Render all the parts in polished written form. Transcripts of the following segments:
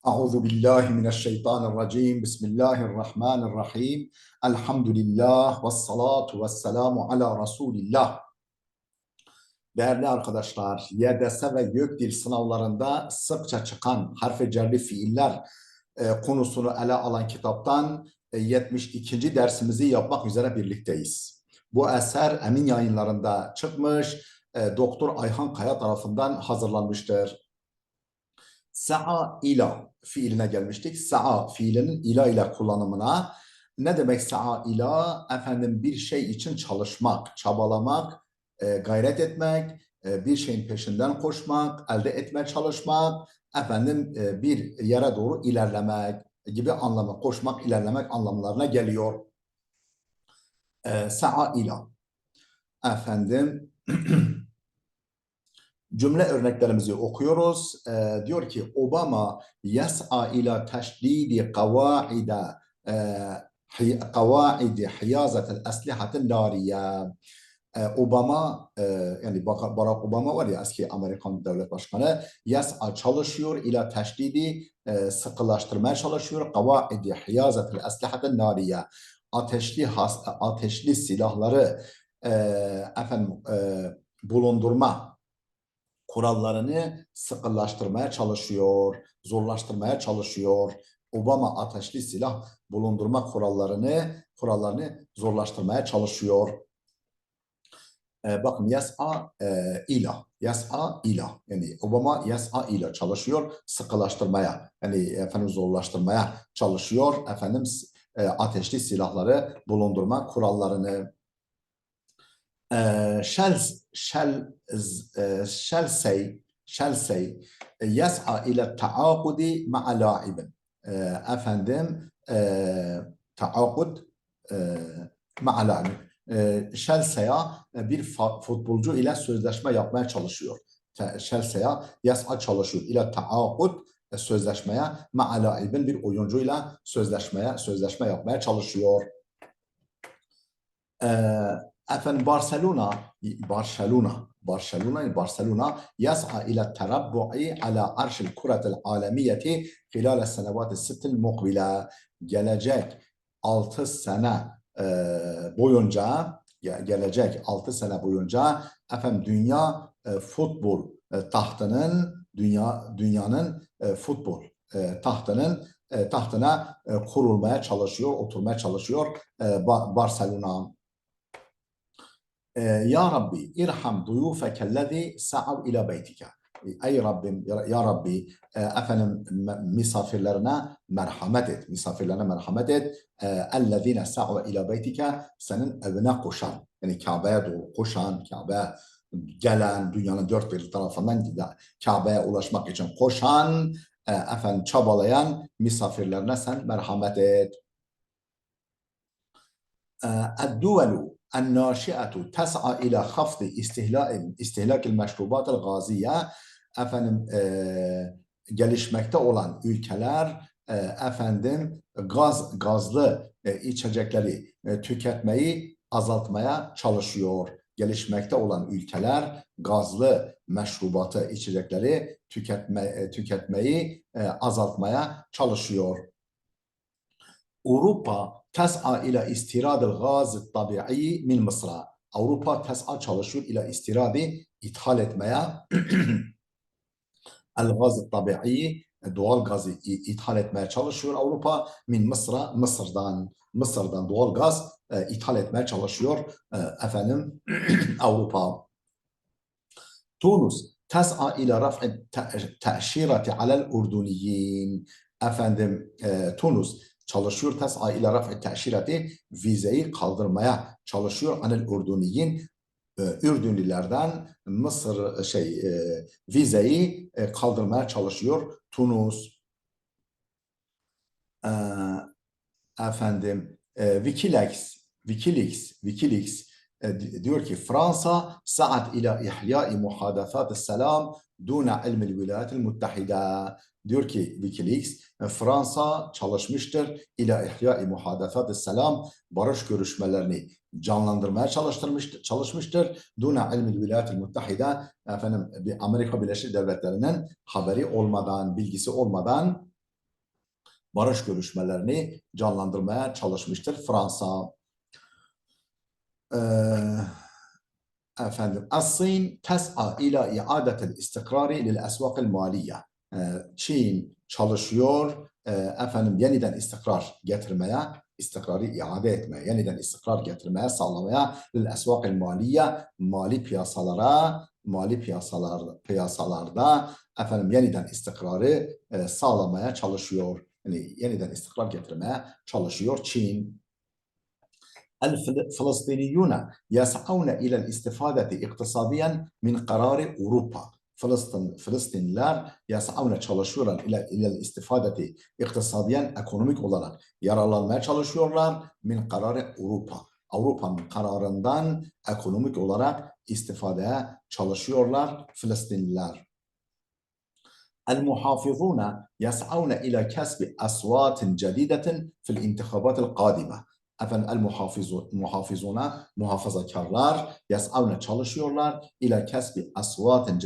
Euzu billahi mineşşeytanirracim. Bismillahirrahmanirrahim. Elhamdülillah ve salatu ve selamu ala Resulillah. Değerli arkadaşlar, YDS ve YÖKDİL sınavlarında sıkça çıkan harf-i cerli fiiller konusunu ele alan kitaptan 72. dersimizi yapmak üzere birlikteyiz. Bu eser Emin Yayınları'nda çıkmış, Doktor Ayhan Kaya tarafından hazırlanmıştır. Sa'a ila fiiline gelmiştik. Sa'a fiilinin ila ile kullanımına. Ne demek sa'a ila? Efendim bir şey için çalışmak, çabalamak, gayret etmek, bir şeyin peşinden koşmak, elde etmeye çalışmak, efendim bir yere doğru ilerlemek gibi anlamı, koşmak, ilerlemek anlamlarına geliyor. Sa'a ila. Efendim cümle örneklerimizi okuyoruz. Diyor ki Obama yes'a ila teşdidi kavaidi hiyazetel eslihatel nariye. Obama yani Barack Obama var ya, eski Amerikan devlet başkanı, yes'a çalışıyor ila teşdidi sıkılaştırmaya çalışıyor kavaidi hiyazetel eslihatel nariye, ateşli silahları bulundurma kurallarını sıkılaştırmaya çalışıyor, zorlaştırmaya çalışıyor. Obama ateşli silah bulundurma kurallarını zorlaştırmaya çalışıyor. Bakın yas'a yas'a ila, yani Obama yas'a ila çalışıyor, sıkılaştırmaya, yani zorlaştırmaya çalışıyor ateşli silahları bulundurma kurallarını. Shall say yes'a ile taakudi ma'a la'ibin. Taakud ma'a la'ibin. Shall say'a bir futbolcu ile sözleşme yapmaya çalışıyor. Shall say'a yes'a çalışıyor ile taakud sözleşmeye, ma'a la'ibin bir oyuncuyla sözleşme yapmaya çalışıyor. Barcelona yes'a ila terabbu'i ala arşil kuretel alemiyeti hilal senevat-ı sittil mukbile. Gelecek 6 sene boyunca dünya futbol tahtının futbol tahtına kurulmaya çalışıyor, oturmaya çalışıyor Barcelona. Ya Rabbi irham duyufekellezi sa'av ila beytike. Ey Rabbim, ya Rabbi misafirlerine merhamet et. Ellezine sa'av ila beytike, senin evine koşan, yani Kabe'ye doğru koşan, Kabe'ye gelen, dünyanın dört bir tarafından Kabe'ye ulaşmak için koşan, çabalayan misafirlerine sen merhamet et. Edduvelu الناشئة تسعى إلى خفض استهلاك المشروبات الغازية. Gelişmekte olan ülkeler gazlı içecekleri tüketmeyi azaltmaya çalışıyor. Gelişmekte olan ülkeler gazlı meşrubatı, içecekleri tüketmeyi azaltmaya çalışıyor. Avrupa tes'a ila istiradil gaz tabi'i min Mısır'a. Avrupa tes'a çalışıyor ila istiradi, ithal etmeye el gaz tabi'i, doğal gazı ithal etmeye çalışıyor Avrupa, min Mısır'a, Mısır'dan doğal gaz ithal etmeye çalışıyor Avrupa. Tunus tes'a ila raf'i te'şirati alel urduniyin. Tunus çalışıyor tes'a ila raf'i te'şirati, vizeyi kaldırmaya çalışıyor anel urduniyin, Ürdünlülerden vizeyi kaldırmaya çalışıyor Tunus. Wikileaks diyor ki Fransa sa'at ila ihyai muhadasat selam duna ilmil Vilayetil Muttahide. Diyor ki Wikileaks, Fransa çalışmıştır ila ihyai muhadasat selam, barış görüşmelerini canlandırmaya çalışmıştır. Duna ilmil Vilayetil Muttahide, bir Amerika Birleşik Devletleri'nin haberi olmadan, bilgisi olmadan barış görüşmelerini canlandırmaya çalışmıştır Fransa. Efendim, As-Sin tes'a ila i'adetel istikrari lil esvakil maliye. Çin çalışıyor, efendim yeniden istikrar getirmeye, istikrarı iade etmeye, yeniden istikrar getirmeye, sağlamaya, lil esvakil maliye, piyasalarda efendim yeniden istikrarı sağlamaya çalışıyor. Yani yeniden istikrar getirmeye çalışıyor Çin. الفلسطينيون يسعون إلى الاستفادة اقتصاديا من قرار أوروبا. Filistinliler yasavne çalışıyorlar ile istifadeti iktisadiyen ekonomik olarak yararlanmaya çalışıyorlar min kararı Avrupa. Avrupa'nın kararından ekonomik olarak istifadeye çalışıyorlar Filistinliler. المحافظون يسعون إلى كسب أصوات جديدة في الانتخابات القادمة. Efendim muhafizuna muhafazakarlar yasavne çalışıyorlar ila kesbi asvatin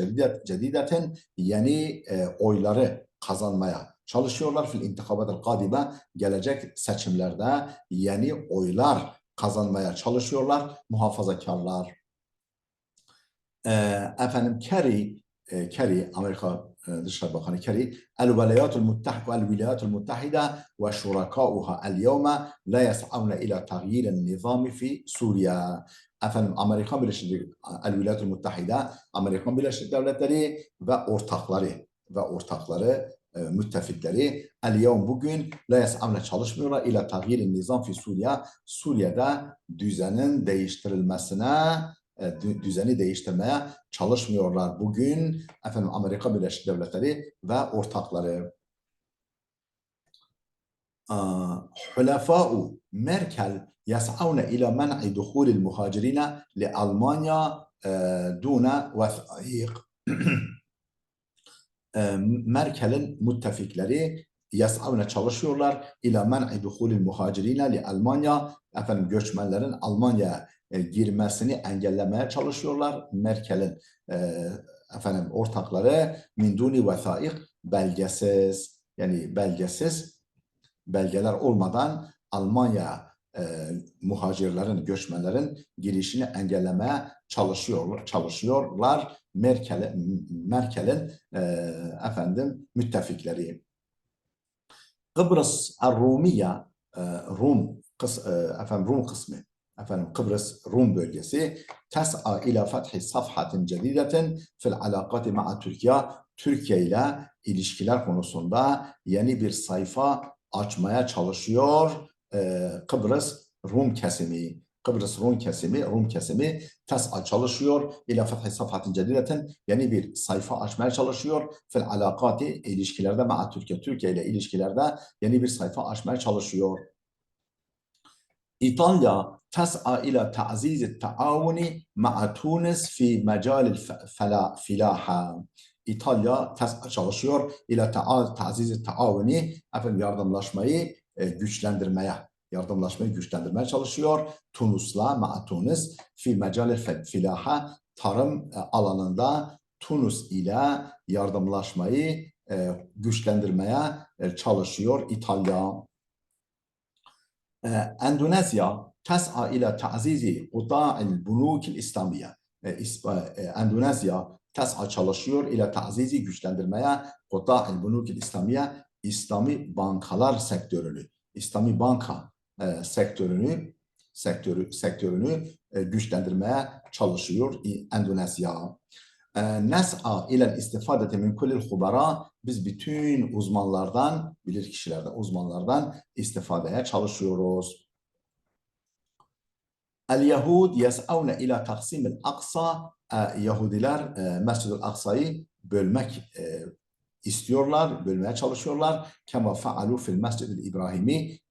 cedideten yeni oyları kazanmaya çalışıyorlar fil intikabatel kadime gelecek seçimlerde yeni oylar kazanmaya çalışıyorlar muhafazakarlar. Efendim Kerry Amerika Dışişleri Bakanı Kerry الولايات المتحدة وشركاؤها اليوم لا يسعون إلى تغيير النظام في سوريا. Efendim Amerikan Birleşik Devletleri Müttehide, Amerikan Birleşik Devletleri ve ortakları müttefikleri el-yevm bugün la yes'avne çalışmıyorlar ila tagyirin nizam fi Suriye. Suriye'de düzeni değiştirmeye çalışmıyorlar. Bugün efendim Amerika Birleşik Devletleri ve ortakları. Hulefa'u Merkel yes'avne ila men'i duhulil muhacirine li Almanya duna vethaiq. Merkel'in müttefikleri yasavne çalışıyorlar ila men'i duhulil muhacirine li Almanya, efendim göçmenlerin Almanya'ya girmesini engellemeye çalışıyorlar. Merkel'in efendim ortakları min duni vethaiq, belgesiz, yani belgeler olmadan Almanya muhacirlerin, göçmenlerin girişini engellemeye çalışıyorlar. Merkel'in efendim müttefikleri. Kıbrıs Rumiye, Rum kısmı, efendim Kıbrıs Rum bölgesi tes'a ila fethi safhatin cedidetin fil alakati ma'a Türkiye ile ilişkiler konusunda yeni bir sayfa açmaya çalışıyor Kıbrıs Rum kesimi tes'a çalışıyor ila fethi safhatin cedidetin, yeni bir sayfa açmaya çalışıyor fil alakati ilişkilerde ma'a Türkiye ile ilişkilerde yeni bir sayfa açmaya çalışıyor. İtalya tes'a ila ta'ziz taavuni ma'a Tunis fi mecal filaha. İtalya tes'a çalışıyor ila ta'ziz taavuni, efendim yardımlaşmayı güçlendirmeye çalışıyor. Tunus'la ma'a Tunis fi mecal filaha, tarım alanında Tunus ile yardımlaşmayı güçlendirmeye çalışıyor İtalya. Endonezya tes'a ila ta'zizi quta'il bunukil İslamiye. Endonezya tes'a çalışıyor ila ta'zizi güçlendirmeye quta'il bunukil İslamiye, İslami bankalar sektörünü, İslami banka sektörünü güçlendirmeye çalışıyor Endonezya. Nes'a ilel istifadete min kullil hubara, biz bütün uzmanlardan, uzmanlardan istifadeye çalışıyoruz. El-Yahud yes'avne ila taksimil Aksa, Yahudiler Mescid-i Aksa'yı bölmek istiyorlar, bölmeye çalışıyorlar. Kema fa'alu fil mescid-i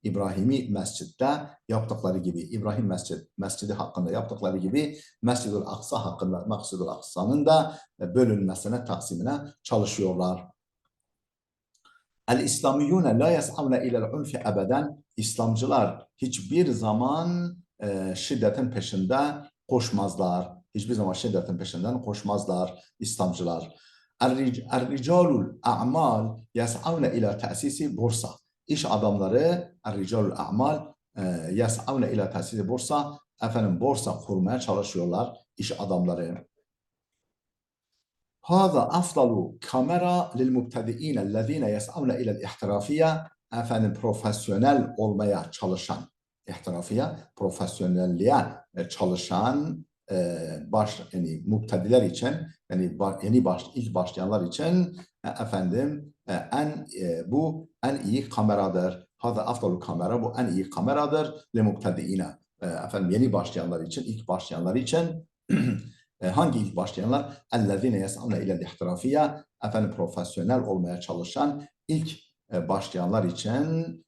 İbrahimi mescitte yaptıkları gibi, İbrahim mescidi hakkında yaptıkları gibi Mescid-i Aksa hakkında, Mescid-i Aksa'nın da bölünmesine, taksimine çalışıyorlar. El-İslamiyune la yes'avne ilel unfi ebeden, İslamcılar hiçbir zaman şiddetin peşinde koşmazlar. Hiçbir zaman şiddetin peşinden koşmazlar İslamcılar. الرجال الأعمال يسعون إلى تأسيس بورصة. İş adamları, rijalul a'mal, yes'avne ila tesisi borsa, efendim borsa kurmaya çalışıyorlar iş adamları. Hâzâ afdalu kamera lil mubtedi'îne ellezîne yes'avne ilel ihtirafiyye, efendim profesyonel olmaya çalışan, ihtirafiye, profesyonelliğe çalışan yani mubtediler için, yani ilk başlayanlar için efendim bu en iyi kameradır. Hâzâ afdalu kamera, bu en iyi kameradır lil mubtedi'îne, efendim yeni başlayanlar için, ilk başlayanlar için. Hangi ilk başlayanlar? اَلَّذِينَ يَسْعَوْنَ اِلَى الْاِحْتِرَافِيَّ, efendim profesyonel olmaya çalışan ilk başlayanlar için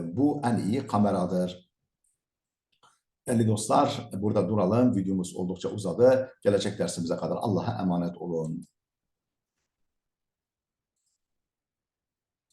bu en iyi kameradır. Değerli dostlar, burada duralım. Videomuz oldukça uzadı. Gelecek dersimize kadar Allah'a emanet olun.